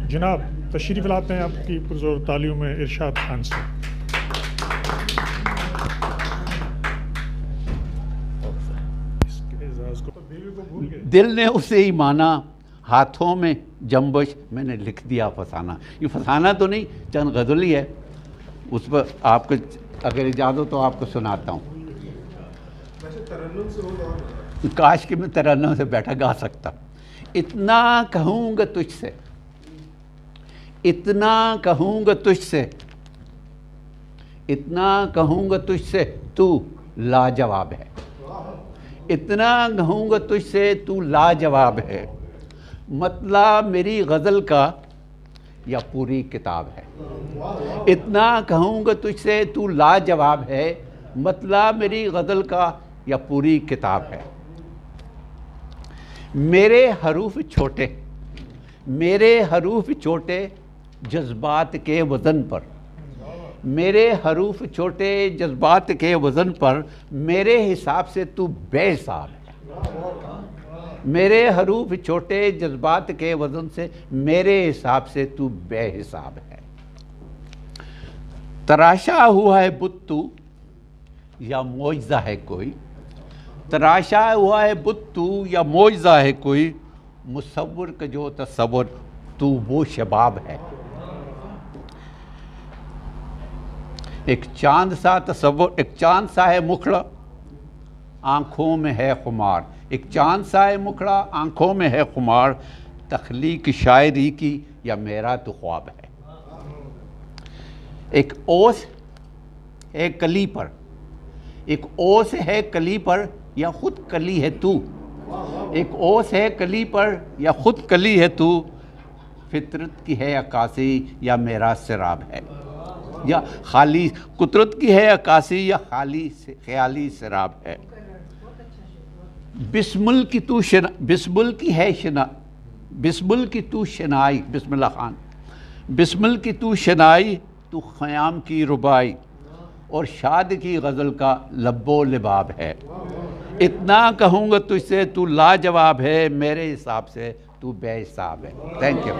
جناب تشریف لاتے ہیں آپ کی پرزور تعلیوں میں ارشاد خان سے. دل نے اسے ہی مانا، ہاتھوں میں جنبش میں نے لکھ دیا فسانہ. یہ فسانہ تو نہیں، چند غزل ہی ہے. اس پر آپ کو اگر اجازت تو آپ کو سناتا ہوں. کاش کہ میں ترنم سے بیٹھا گا سکتا. اتنا کہوں گا تجھ سے، اتنا کہوں گا تجھ سے، اتنا کہوں گا تجھ سے تو لاجواب ہے. اتنا کہوں گا تجھ سے تو لاجواب ہے. مطلب میری غزل کا یا پوری کتاب ہے. اتنا کہوں گا تجھ سے تو لاجواب ہے. مطلب میری غزل کا یا پوری کتاب ہے. میرے حروف چھوٹے، میرے حروف چھوٹے جذبات کے وزن پر، میرے حروف چھوٹے جذبات کے وزن پر میرے حساب سے تو بے حساب ہے. میرے حروف چھوٹے جذبات کے وزن سے میرے حساب سے تو بے حساب ہے. تراشا ہوا ہے بت تو یا معجزہ ہے کوئی، تراشا ہوا ہے بت تو یا معجزہ ہے کوئی، مصور کا جو تصور تو وہ شباب ہے. ایک چاند سا تصور، ایک چاند سا ہے مکھڑا آنکھوں میں ہے خمار. ایک چاند سا ہے مکھڑا آنکھوں میں ہے خمار، تخلیق شاعری کی یا میرا تو خواب ہے. ایک اوس ہے کلی پر، ایک اوس ہے کلی پر یا خود کلی ہے تو. ایک اوس ہے کلی پر یا خود کلی ہے تو، فطرت کی ہے عکاسی یا میرا سراب ہے. یا خالی قدرت کی ہے عکاسی یا خیالی سراب ہے. بسمل کی تو بسمل کی ہے بسمل کی تو شنائی، بسم اللہ خان، بسمل کی تو شنائی، تو خیام کی ربائی اور شاد کی غزل کا لب و لباب ہے. اتنا کہوں گا تجھ سے تو لاجواب ہے، میرے حساب سے تو بے حساب ہے. Thank you.